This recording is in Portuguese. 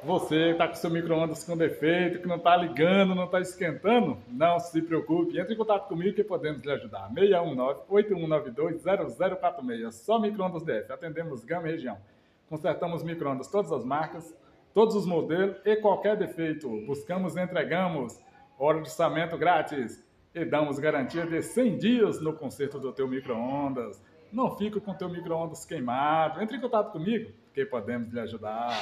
Você está com seu micro-ondas com defeito, que não está ligando, não está esquentando? Não se preocupe, entre em contato comigo que podemos lhe ajudar. 619-8192-0046. Só micro-ondas DF. Atendemos Gama e região. Consertamos micro-ondas, todas as marcas, todos os modelos e qualquer defeito. Buscamos e entregamos hora de orçamento grátis e damos garantia de 100 dias no conserto do teu micro-ondas. Não fique com o teu micro-ondas queimado. Entre em contato comigo que podemos lhe ajudar.